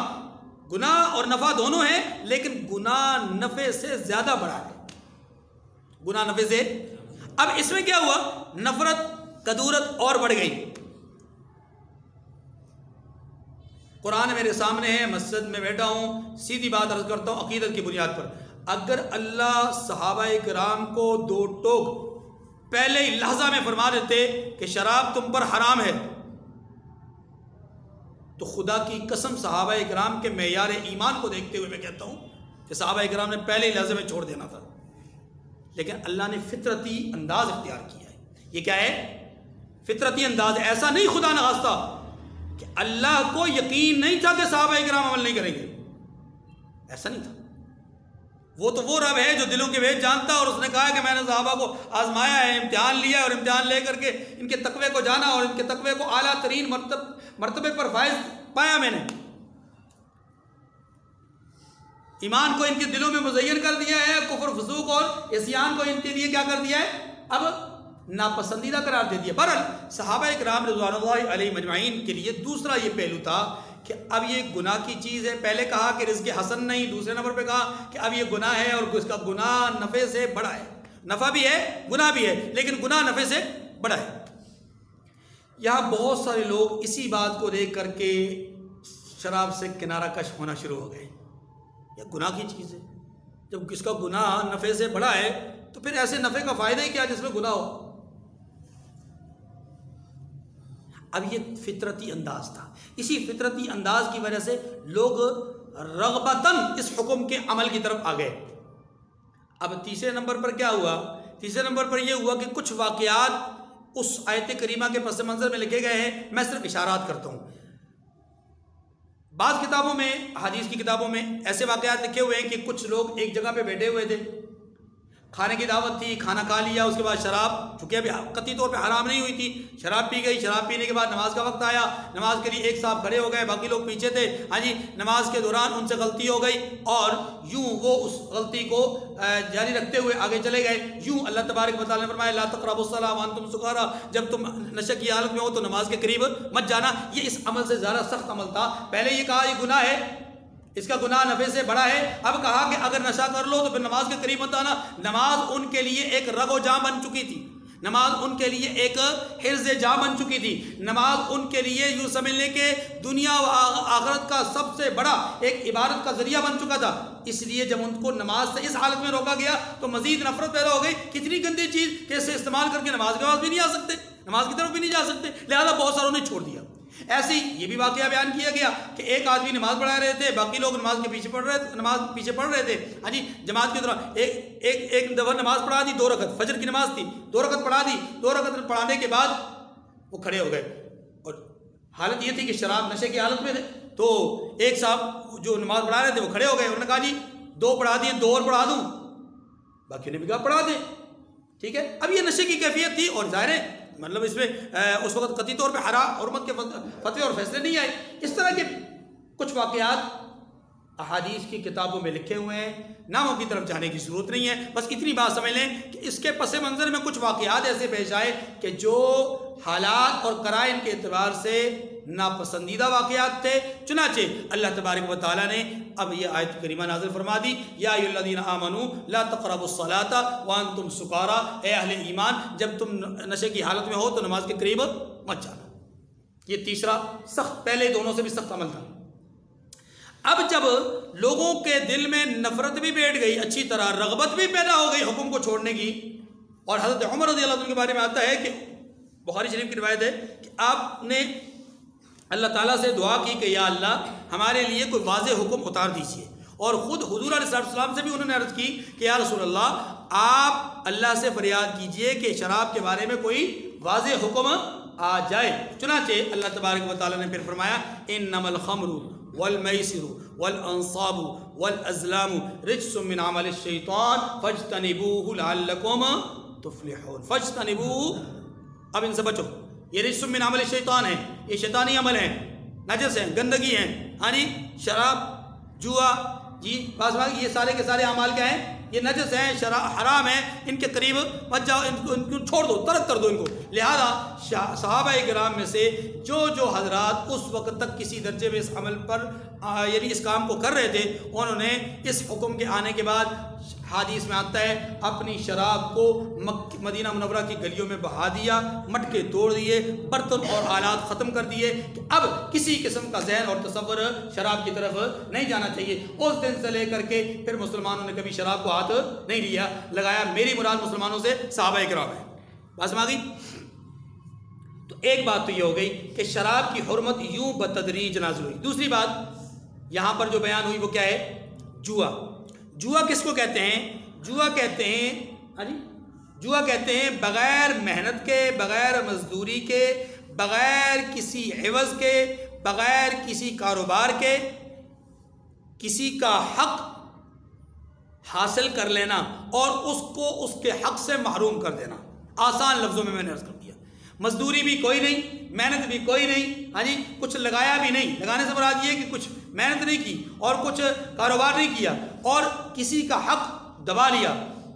گناہ اور نفع دونوں ہیں، لیکن گناہ نفع سے زیادہ بڑا ہے. گناہ نفع سے. اب اس میں کیا ہوا؟ نفرت کدورت اور بڑھ گئی. قرآن میرے سامنے ہے، مسجد میں بیٹھا ہوں، سیدھی بات عرض کرتا ہوں عقیدت کی بنیاد پر. اگر اللہ صحابہ کرام کو دو ٹوک پہلے ہی لحظہ میں فرما دیتے کہ شراب تم پر حرام ہے، تو خدا کی قسم صحابہ کرام کے معیار ایمان کو دیکھتے ہوئے میں کہتا ہوں کہ صحابہ کرام نے پہلے ہی لحظے میں چھوڑ دینا تھا. لیکن اللہ نے فطرتی انداز اختیار کیا ہے. یہ کیا ہے؟ فطرتی انداز. ایسا نہیں خدا نخواستہ کہ اللہ کو یقین نہیں تھا کہ صحابہ کرام عمل نہیں کریں گے، ایسا نہیں تھا. وہ تو وہ رب ہے جو دلوں کے بھید جانتا ہے، اور اس نے کہا کہ میں نے صحابہ کو آزمایا ہے، امتحان لیا، اور امتحان لے کر کے ان کے تقوی کو جانا اور ان کے تقوی کو اعلیٰ ترین مرتبے پر فائز پایا. میں نے ایمان کو ان کے دلوں میں مزین کر دیا ہے، کفر فسوق اور عصیان کو ان کے لیے کیا کر دیا ہے؟ اب ناپسندیدہ قرار دے دیا. بہرحال صحابہ کرام رضوان اللہ علیہ مجمعین کے لیے دوسرا یہ پہلو تھا کہ اب یہ گناہ کی چیز ہے. پہلے کہا کہ رزق حسن نہیں، دوسرے نمبر پہ کہا کہ اب یہ گناہ ہے اور اس کا گناہ نفع سے بڑا ہے. نفع بھی ہے، گناہ بھی ہے، لیکن گناہ نفع سے بڑا ہے. یہاں بہت سارے لوگ اسی بات کو دیکھ کر کے شراب سے کنارہ کش ہونا شروع ہو گئے. یہ گناہ کی چیز ہے، جب کس کا گناہ نفع سے بڑا ہے تو پھر ایسے نفع کا فائدہ ہی کیا جس میں گناہ ہو. اب یہ فطرتی انداز تھا. اسی فطرتی انداز کی وجہ سے لوگ رغبتاً اس حکم کے عمل کی طرف آ گئے. اب تیسرے نمبر پر کیا ہوا؟ تیسرے نمبر پر یہ ہوا کہ کچھ واقعات اس آیت کریمہ کے پس منظر میں لکھے گئے ہیں، میں صرف اشارات کرتا ہوں. بعض کتابوں میں، حدیث کی کتابوں میں ایسے واقعات لکھے ہوئے ہیں کہ کچھ لوگ ایک جگہ پہ بیٹھے ہوئے تھے، کھانے کی دعوت تھی، کھانا کھا لیا، اس کے بعد شراب چونکہ ابھی قطعی طور پہ حرام نہیں ہوئی تھی، شراب پی گئی. شراب پینے کے بعد نماز کا وقت آیا، نماز کے لیے ایک صاحب کھڑے ہو گئے، باقی لوگ پیچھے تھے. ہاں جی، نماز کے دوران ان سے غلطی ہو گئی اور یوں وہ اس غلطی کو جاری رکھتے ہوئے آگے چلے گئے. یوں اللہ تبارک و تعالیٰ نے فرمایا لا تقربوا الصلاۃ وانتم سکارى، جب تم نشے کی حالت میں ہو تو نماز کے قریب مت جانا. یہ اس عمل سے زیادہ سخت عمل تھا. پہلے یہ کہا یہ گناہ ہے، اس کا گناہ نفع سے بڑا ہے. اب کہا کہ اگر نشہ کر لو تو پھر نماز کے قریب مت آنا. نماز ان کے لیے ایک رگ و جاں بن چکی تھی، نماز ان کے لیے ایک حرز جاں بن چکی تھی. نماز ان کے لیے یوں سمجھ لیں کہ دنیا و آخرت کا سب سے بڑا ایک عبادت کا ذریعہ بن چکا تھا. اس لیے جب ان کو نماز سے اس حالت میں روکا گیا تو مزید نفرت پیدا ہو گئی. کتنی گندی چیز کہ اسے استعمال کر کے نماز کے پاس بھی نہیں آ سکتے، نماز کی طرف بھی نہیں جا سکتے، لہذا بہت ساروں نے چھوڑ دیا. ایسے ہی یہ بھی واقعہ بیان کیا گیا کہ ایک آدمی نماز پڑھا رہے تھے، باقی لوگ نماز کے پیچھے پڑھ رہے تھے. ہاں جی، جماعت کے دوران ایک دفعہ نماز پڑھا دی 2 رکعت، فجر کی نماز تھی، 2 رکعت پڑھا دی. 2 رکعت پڑھانے کے بعد وہ کھڑے ہو گئے اور حالت یہ تھی کہ شراب نشے کی حالت میں تھے. تو ایک صاحب جو نماز پڑھا رہے تھے وہ کھڑے ہو گئے، انہوں نے کہا جی 2 پڑھا دیے، 2 اور پڑھا دوں. باقی نے بھی کہا پڑھا دیں. ٹھیک ہے. اب یہ نشے کی کیفیت تھی اور ظاہر ہے مطلب اس میں اس وقت قطعی طور پہ حرمت کے فتوے اور فیصلے نہیں آئے. اس طرح کے کچھ واقعات احادیث کی کتابوں میں لکھے ہوئے ہیں، ناموں کی طرف جانے کی ضرورت نہیں ہے. بس اتنی بات سمجھ لیں کہ اس کے پس منظر میں کچھ واقعات ایسے پیش آئے کہ جو حالات اور قرائن کے اعتبار سے ناپسندیدہ واقعات تھے. چنانچہ اللہ تبارک و تعالیٰ نے اب یہ آیت کریمہ نازل فرما دی، یا ایھا الذین آمنوا لا تقربوا الصلاۃ وانتم سکارى، اے اہل ایمان جب تم نشے کی حالت میں ہو تو نماز کے قریب مت جانا. یہ تیسرا سخت، پہلے دونوں سے بھی سخت عمل تھا. اب جب لوگوں کے دل میں نفرت بھی بیٹھ گئی، اچھی طرح رغبت بھی پیدا ہو گئی حکم کو چھوڑنے کی، اور حضرت عمر رضی اللہ عنہ کے بارے میں آتا ہے کہ بخاری شریف کی روایت ہے کہ آپ نے اللہ تعالیٰ سے دعا کی کہ یا اللہ ہمارے لیے کوئی واضح حکم اتار دیجیے. اور خود حضور علیہ السلام سے بھی انہوں نے عرض کی کہ یا رسول اللہ آپ اللہ سے فریاد کیجئے کہ شراب کے بارے میں کوئی واضح حکم آ جائے. چنانچہ اللہ تبارک و تعالیٰ نے پھر فرمایا انما الخمر والمیسر والانصاب والازلام رجس من عمل الشیطان فاجتنبوه لعلکم تفلحون. فاجتنبوه، اب ان سے بچو. یہ رجس من عمل الشیطان ہے، یہ شیطانی عمل ہیں، نجس ہیں، گندگی ہیں. ہاں جی، شراب، جوا، جی بعض یہ سارے کے سارے اعمال کیا ہیں؟ یہ نجس ہیں، حرام ہیں، ان کے قریب مت جاؤ، ان کو چھوڑ دو، ترک کر دو ان کو. لہذا صحابہ کرام میں سے جو حضرات اس وقت تک کسی درجے میں اس عمل پر یعنی اس کام کو کر رہے تھے، انہوں نے اس حکم کے آنے کے بعد، حدیث میں آتا ہے، اپنی شراب کو مدینہ منورہ کی گلیوں میں بہا دیا، مٹکے توڑ دیے، برتن اور آلات ختم کر دیے کہ اب کسی قسم کا ذہن اور تصور شراب کی طرف نہیں جانا چاہیے. اس دن سے لے کر کے پھر مسلمانوں نے کبھی شراب کو ہاتھ نہیں لیا لگایا. میری مراد مسلمانوں سے صحابہ کرام ہے. بات سمجھ گئی؟ تو ایک بات تو یہ ہو گئی کہ شراب کی حرمت یوں بتدریج نازل ہوئی. دوسری بات یہاں پر جو بیان ہوئی وہ کیا ہے؟ جوا. جوا کس کو کہتے ہیں؟ جوا کہتے ہیں، ہاں جی، جوا کہتے ہیں بغیر محنت کے، بغیر مزدوری کے، بغیر کسی عوض کے، بغیر کسی کاروبار کے کسی کا حق حاصل کر لینا اور اس کو اس کے حق سے محروم کر دینا. آسان لفظوں میں نے عرض کر دیا. مزدوری بھی کوئی نہیں، محنت بھی کوئی نہیں، ہاں جی، کچھ لگایا بھی نہیں. لگانے سے مراد یہ کہ کچھ محنت نہیں کی اور کچھ کاروبار نہیں کیا اور کسی کا حق دبا لیا.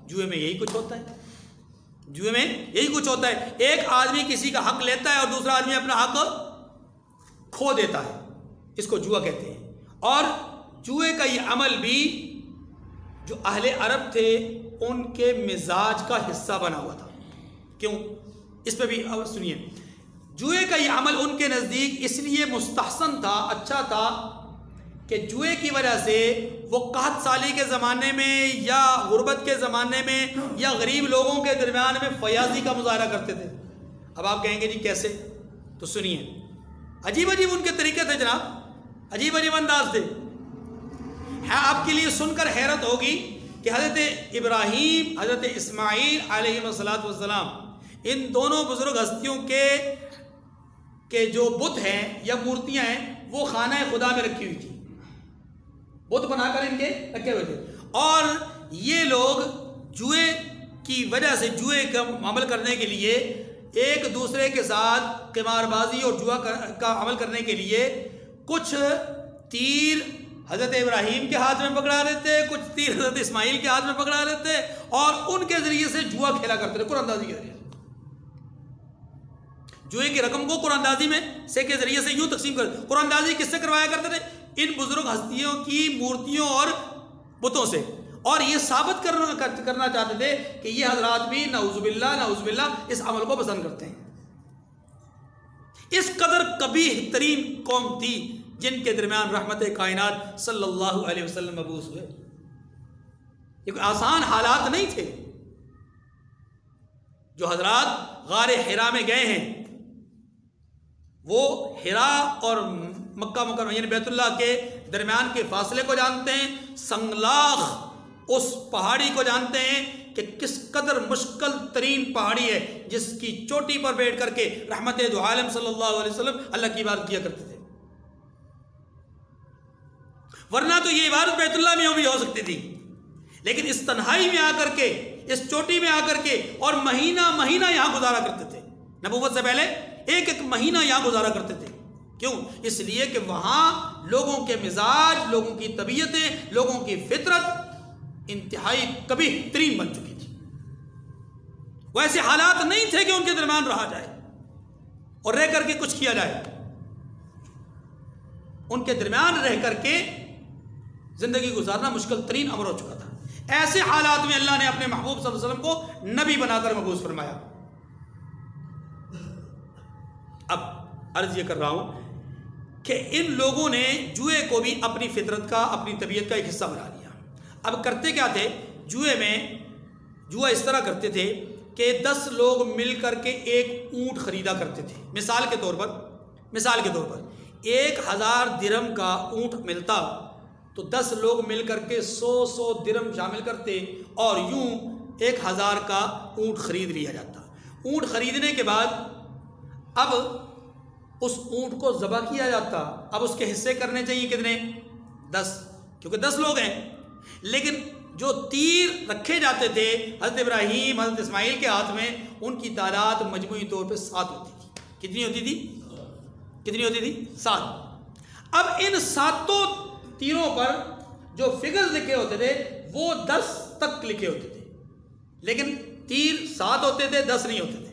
جوئے میں یہی کچھ ہوتا ہے. جوئے میں یہی کچھ ہوتا ہے. ایک آدمی کسی کا حق لیتا ہے اور دوسرا آدمی اپنا حق کھو دیتا ہے. اس کو جوا کہتے ہیں. اور جوئے کا یہ عمل بھی جو اہل عرب تھے ان کے مزاج کا حصہ بنا ہوا تھا. کیوں؟ اس پہ بھی سنیے. جوئے کا یہ عمل ان کے نزدیک اس لیے مستحسن تھا، اچھا تھا کہ جوئے کی وجہ سے وہ قحط سالی کے زمانے میں یا غربت کے زمانے میں یا غریب لوگوں کے درمیان میں فیاضی کا مظاہرہ کرتے تھے. اب آپ کہیں گے جی کیسے؟ تو سنیے. عجیب عجیب ان کے طریقے تھے جناب، عجیب عجیب انداز تھے. آپ کے لیے سن کر حیرت ہوگی کہ حضرت ابراہیم، حضرت اسماعیل علیہ السلام، ان دونوں بزرگ ہستیوں کے جو بت ہیں یا مورتیاں ہیں وہ خانہ خدا میں رکھی ہوئی تھی. بت بنا کر ان کے رکھے ہوئے تھے. اور یہ لوگ جوئے کی وجہ سے، جوئے کا عمل کرنے کے لیے، ایک دوسرے کے ساتھ قمار بازی اور جوا کا عمل کرنے کے لیے کچھ تیر حضرت ابراہیم کے ہاتھ میں پکڑا لیتے، کچھ تیر حضرت اسماعیل کے ہاتھ میں پکڑا لیتے اور ان کے ذریعے سے جوا کھیلا کرتے تھے، قرآن اندازی کے ذریعے سے. جوئے کی رقم کو قرآن اندازی میں سے کے ذریعے سے یوں تقسیم کر. قرآن اندازی کس سے کروایا کرتے تھے؟ ان بزرگ ہستیوں کی مورتیوں اور بتوں سے. اور یہ ثابت کرنا چاہتے تھے کہ یہ حضرات بھی نعوذ باللہ اس عمل کو پسند کرتے ہیں. اس قدر قبیح ترین قوم تھی جن کے درمیان رحمت کائنات صلی اللہ علیہ وسلم مبعوث ہوئے. یہ کوئی آسان حالات نہیں تھے. جو حضرات غار حرا میں گئے ہیں وہ حرا اور مکہ مکرمہ یعنی بیت اللہ کے درمیان کے فاصلے کو جانتے ہیں، سنگلاخ اس پہاڑی کو جانتے ہیں کہ کس قدر مشکل ترین پہاڑی ہے جس کی چوٹی پر بیٹھ کر کے رحمت دو عالم صلی اللہ علیہ وسلم اللہ کی عبادت کیا کرتے تھے. ورنہ تو یہ عبادت بیت اللہ میں بھی ہو سکتی تھی، لیکن اس تنہائی میں آ کر کے، اس چوٹی میں آ کر کے اور مہینہ مہینہ یہاں گزارا کرتے تھے. نبوت سے پہلے ایک ایک مہینہ یہاں گزارا کرتے تھے. کیوں؟ اس لیے کہ وہاں لوگوں کے مزاج، لوگوں کی طبیعتیں، لوگوں کی فطرت انتہائی قبیح ترین بن چکی تھی. ویسے حالات نہیں تھے کہ ان کے درمیان رہا جائے اور رہ کر کے کچھ کیا جائے. ان کے درمیان رہ کر کے زندگی گزارنا مشکل ترین امر ہو چکا تھا. ایسے حالات میں اللہ نے اپنے محبوب صلی اللہ علیہ وسلم کو نبی بنا کر مبعوث فرمایا. اب عرض یہ کر رہا ہوں کہ ان لوگوں نے جوئے کو بھی اپنی فطرت کا، اپنی طبیعت کا ایک حصہ بنا لیا. اب کرتے کیا تھے؟ جوا اس طرح کرتے تھے کہ 10 لوگ مل کر کے ایک اونٹ خریدا کرتے تھے. مثال کے طور پر 1000 درہم کا اونٹ ملتا تو 10 لوگ مل کر کے 100 درہم شامل کرتے اور یوں 1000 کا اونٹ خرید لیا جاتا. اونٹ خریدنے کے بعد اب اس اونٹ کو ذبح کیا جاتا، اب اس کے حصے کرنے چاہیے کتنے؟ 10، کیونکہ 10 لوگ ہیں، لیکن جو تیر رکھے جاتے تھے حضرت ابراہیم حضرت اسماعیل کے ہاتھ میں، ان کی تعداد مجموعی طور پہ 7 ہوتی تھی۔ کتنی ہوتی تھی؟ کتنی ہوتی تھی؟ 7۔ اب ان 7 تیروں پر جو فگرز لکھے ہوتے تھے وہ 10 تک لکھے ہوتے تھے، لیکن تیر 7 ہوتے تھے، 10 نہیں ہوتے تھے۔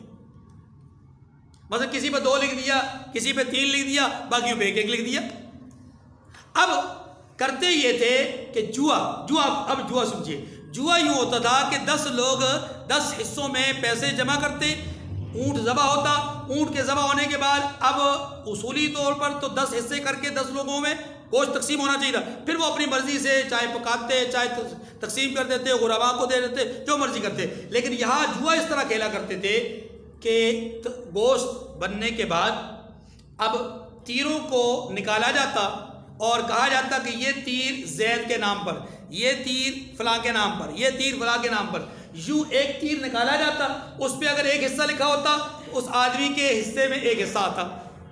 مثلا کسی پہ 2 لکھ دیا، کسی پہ 3 لکھ دیا، باقیوں پہ 1 لکھ دیا۔ اب کرتے یہ تھے کہ اب جوا سمجھیے، جوا یوں ہوتا تھا کہ 10 لوگ 10 حصوں میں پیسے جمع کرتے، اونٹ ذبح ہوتا، اونٹ کے ذبح ہونے کے بعد اب اصولی طور پر تو 10 حصے کر کے 10 لوگوں میں گوشت تقسیم ہونا چاہیے تھا، پھر وہ اپنی مرضی سے چاہے پکاتے، چاہے تقسیم کر دیتے، غرباء کو دے دیتے، جو مرضی کرتے۔ لیکن یہاں جوا اس طرح کھیلا کرتے تھے کہ گوشت بننے کے بعد اب تیروں کو نکالا جاتا اور کہا جاتا کہ یہ تیر زید کے نام پر، یہ تیر فلاں کے نام پر، یہ تیر فلاں کے نام پر، یوں ایک تیر نکالا جاتا، اس پہ اگر 1 حصہ لکھا ہوتا اس آدمی کے حصے میں 1 حصہ آتا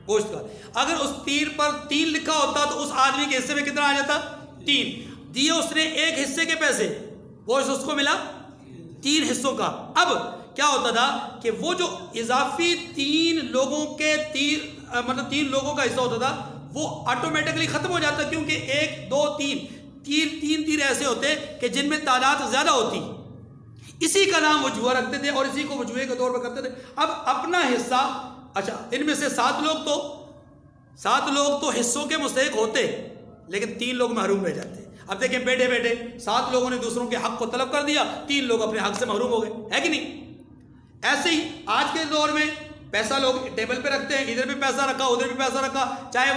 گوشت کا، اگر اس تیر پر 3 لکھا ہوتا تو اس آدمی کے حصے میں کتنا آ جاتا؟ 3 دیے اس نے 1 حصے کے پیسے، گوشت اس کو ملا 3 حصوں کا۔ اب کیا ہوتا تھا کہ وہ جو اضافی 3 لوگوں کے مطلب 3 لوگوں کا حصہ ہوتا تھا وہ آٹومیٹکلی ختم ہو جاتا، کیونکہ 1 2 3 تیر ایسے ہوتے کہ جن میں تعداد زیادہ ہوتی، اسی کا نام وہ جوا رکھتے تھے اور اسی کو وہ جوئے کے طور پر کرتے تھے۔ اب اپنا حصہ، اچھا ان میں سے 7 لوگ تو حصوں کے مستحق ہوتے، لیکن 3 لوگ محروم رہ جاتے۔ اب دیکھیں بیٹھے بیٹھے 7 لوگوں نے دوسروں کے حق کو طلب کر دیا، 3 لوگ اپنے حق سے محروم ہو گئے، ہے کہ نہیں؟ ایسے ہی آج کے دور میں پیسہ لوگ ٹیبل پہ رکھتے ہیں، ادھر بھی پیسہ رکھا ادھر بھی پیسہ رکھا، چاہے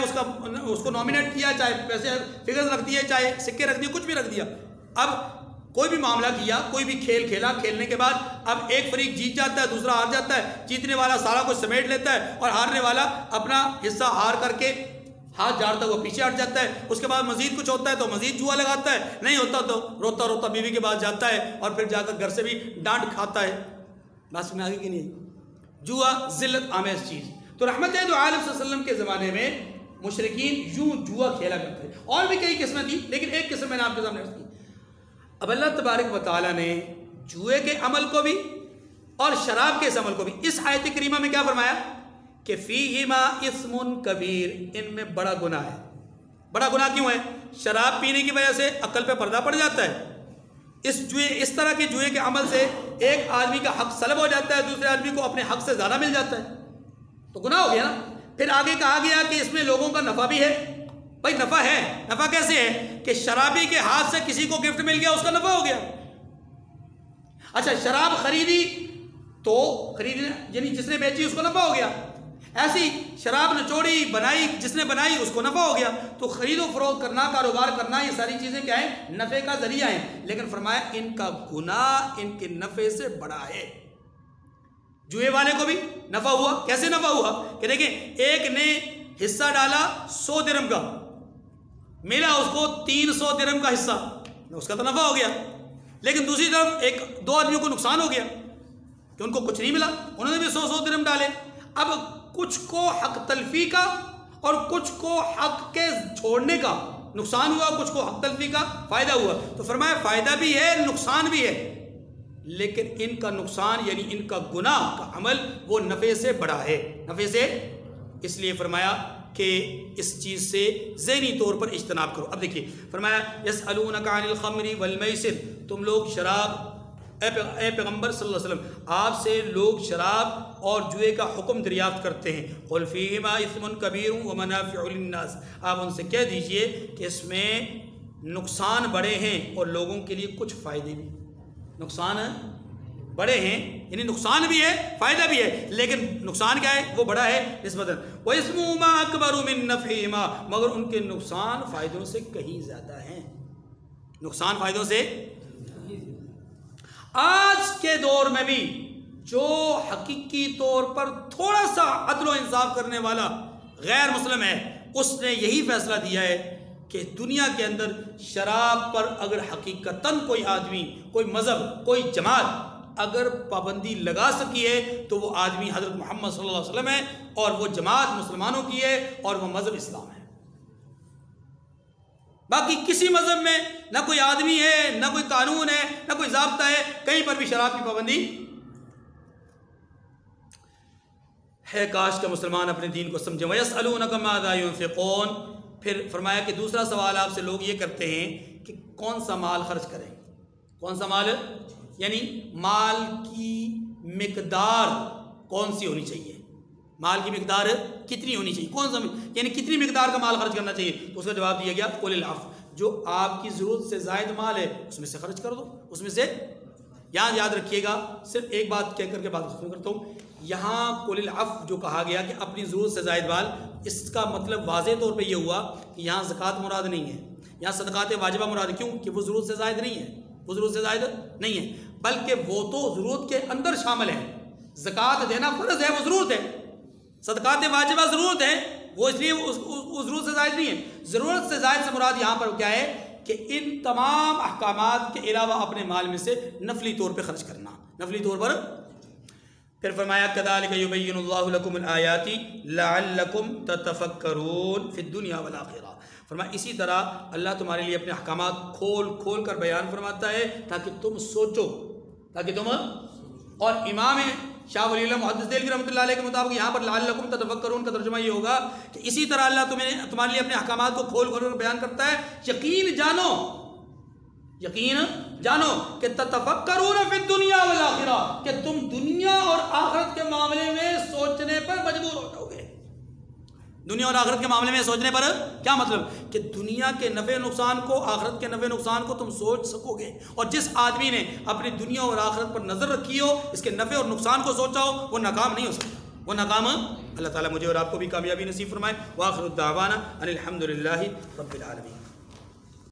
اس کو نامینیٹ کیا، چاہے پیسے فگرز رکھ دیے، چاہے سکے رکھ دیے، کچھ بھی رکھ دیا۔ اب کوئی بھی معاملہ کیا، کوئی بھی کھیل کھیلا، کھیلنے کے بعد اب ایک فریق جیت جاتا ہے، دوسرا ہار جاتا ہے، جیتنے والا سارا کچھ سمیٹ لیتا ہے اور ہارنے والا اپنا حصہ ہار کر کے ہاتھ جاڑتا ہے، وہ پیچھے ہٹ جاتا ہے۔ اس کے بعد مزید کچھ ہوتا ہے تو مزید جوا لگاتا ہے، نہیں ہوتا تو روتا روتا بیوی کے پاس جاتا ہے اور پھر جا کر گھر سے بھی ڈانٹ کھاتا ہے۔ بات میں آگے کی نہیں، جوا ذلت آمیز چیز۔ تو رحمت دو عالم صلی اللہ علیہ وسلم کے زمانے میں مشرکین یوں جوا کھیلا کرتے تھے، اور بھی کئی قسمیں تھیں لیکن ایک قسم میں نے آپ کے سامنے رکھ دی۔ اب اللہ تبارک و تعالیٰ نے جوئے کے عمل کو بھی اور شراب کے اس عمل کو بھی اس آیت کریمہ میں کیا فرمایا کہ فیہما اسم کبیر، ان میں بڑا گناہ ہے۔ بڑا گناہ کیوں ہے؟ شراب پینے کی وجہ سے عقل پہ پردہ پڑ جاتا ہے، اس طرح کے جوئے کے عمل سے ایک آدمی کا حق سلب ہو جاتا ہے، دوسرے آدمی کو اپنے حق سے زیادہ مل جاتا ہے، تو گناہ ہو گیا نا۔ پھر آگے کہا گیا کہ اس میں لوگوں کا نفع بھی ہے۔ بھائی نفع ہے، نفع کیسے ہے کہ شرابی کے ہاتھ سے کسی کو گفٹ مل گیا، اس کا نفع ہو گیا۔ اچھا شراب خریدی تو یعنی جس نے بیچی اس کو نفع ہو گیا، ایسی شراب نچوڑی بنائی جس نے بنائی اس کو نفع ہو گیا۔ تو خرید و فروخت کرنا، کاروبار کرنا، یہ ساری چیزیں کیا ہیں؟ نفع کا ذریعہ ہیں، لیکن فرمایا ان کا گناہ ان کے نفع سے بڑا ہے۔ جوئے والے کو بھی نفع ہوا، کیسے نفع ہوا کہ دیکھیں ایک نے حصہ ڈالا 100 درہم کا، ملا اس کو 300 درہم کا حصہ، اس کا تو نفع ہو گیا، لیکن دوسری طرف 2 آدمیوں کو نقصان ہو گیا کہ ان کو کچھ نہیں ملا، انہوں نے بھی 100 درہم ڈالے۔ اب کچھ کو حق تلفی کا اور کچھ کو حق کے چھوڑنے کا نقصان ہوا، کچھ کو حق تلفی کا فائدہ ہوا۔ تو فرمایا فائدہ بھی ہے نقصان بھی ہے، لیکن ان کا نقصان یعنی ان کا گناہ کا عمل وہ نفع سے بڑا ہے، نفع سے، اس لیے فرمایا کہ اس چیز سے ذہنی طور پر اجتناب کرو۔ اب دیکھیے فرمایا یسألونک عن الخمر والمیسر، تم لوگ شراب، اے پیغمبر صلی اللہ علیہ وسلم آپ سے لوگ شراب اور جوئے کا حکم دریافت کرتے ہیں، قل فیہما اثم کبیر ومنافع للناس، آپ ان سے کہہ دیجئے کہ اس میں نقصان بڑے ہیں اور لوگوں کے لیے کچھ فائدے بھی، نقصان بڑے ہیں یعنی نقصان بھی ہے فائدہ بھی ہے، لیکن نقصان کیا ہے؟ وہ بڑا ہے نسبتاً، وَإِثْمُهُمَا أَكْبَرُ مِن نَفْعِهِمَا، مگر ان کے نقصان فائدوں سے کہیں زیادہ ہیں، نقصان فائدوں سے۔ آج کے دور میں بھی جو حقیقی طور پر تھوڑا سا عدل و انصاف کرنے والا غیر مسلم ہے، اس نے یہی فیصلہ دیا ہے کہ دنیا کے اندر شراب پر اگر حقیقتاً کوئی آدمی، کوئی مذہب، کوئی جماعت اگر پابندی لگا سکی ہے تو وہ آدمی حضرت محمد صلی اللہ علیہ وسلم ہے، اور وہ جماعت مسلمانوں کی ہے، اور وہ مذہب اسلام ہے۔ باقی کسی مذہب میں نہ کوئی آدمی ہے، نہ کوئی قانون ہے، نہ کوئی ضابطہ ہے، کہیں پر بھی شراب کی پابندی ہے۔ کاش کہ مسلمان اپنے دین کو سمجھیں۔ وَيَسْأَلُونَكَ مَاذَا يُنْفِقُونَ، پھر فرمایا کہ دوسرا سوال آپ سے لوگ یہ کرتے ہیں کہ کون سا مال خرچ کریں، کون سا مال، یعنی مال کی مقدار کون سی ہونی چاہیے، مال کی مقدار کتنی ہونی چاہیے، کون سا یعنی کتنی مقدار کا مال خرچ کرنا چاہیے؟ تو اس کا جواب دیا گیا قُلِ الْعَفْوَ، جو آپ کی ضرورت سے زائد مال ہے اس میں سے خرچ کر دو، اس میں سے۔ یہاں یاد رکھیے گا، صرف ایک بات کہہ کر کے بات ختم کرتا ہوں، یہاں قُلِ الْعَفْوَ جو کہا گیا کہ اپنی ضرورت سے زائد مال، اس کا مطلب واضح طور پہ یہ ہوا کہ یہاں زکوٰۃ مراد نہیں ہے، یہاں صدقات واجبہ مراد ہے۔ کیوں کہ وہ ضرورت سے زائد نہیں ہے، وہ ضرورت سے زائد نہیں ہے، بلکہ وہ تو ضرورت کے اندر شامل ہے۔ زکوٰۃ دینا فرض ہے، وہ ضرورت ہے، صدقات واجبہ ضرورت ہے، وہ اس لیے وہ ضرورت سے زائد نہیں ہے۔ ضرورت سے زائد سے مراد یہاں پر کیا ہے کہ ان تمام احکامات کے علاوہ اپنے مال میں سے نفلی طور پہ خرچ کرنا، نفلی طور پر۔ پھر فرمایا كَذَلِكَ يُبَيِّنُ اللَّهُ لَكُمُ الْآيَاتِ لَعَلَّكُمْ تَتَفَكَّرُونَ فِي الدُّنْيَا وَالْآخِرَةِ، فرمایا اسی طرح اللہ تمہارے لیے اپنے احکامات کھول کھول کر بیان فرماتا ہے تاکہ تم سوچو، تاکہ تم۔ اور امام شاہ ولی اللہ محدث دہلوی رحمۃ اللہ علیہ کے مطابق یہاں پر لعلکم تتفکرون کا ترجمہ یہ ہوگا کہ اسی طرح اللہ تمہارے لیے اپنے احکامات کو کھول کھول کر بیان کرتا ہے، یقین جانو، یقین جانو کہ تتفکرون فی الدنیا والآخرہ، کہ تم دنیا اور آخرت کے معاملے میں سوچنے پر مجبور ہو جاؤ گے۔ دنیا اور آخرت کے معاملے میں سوچنے پر کیا مطلب کہ دنیا کے نفع نقصان کو، آخرت کے نفع نقصان کو تم سوچ سکو گے، اور جس آدمی نے اپنی دنیا اور آخرت پر نظر رکھی ہو، اس کے نفع اور نقصان کو سوچا ہو، وہ ناکام نہیں ہو سکتا، وہ ناکام۔ اللہ تعالیٰ مجھے اور آپ کو بھی کامیابی نصیب فرمائے۔ وآخر الدعوانا ان الحمد للہ رب العالمین۔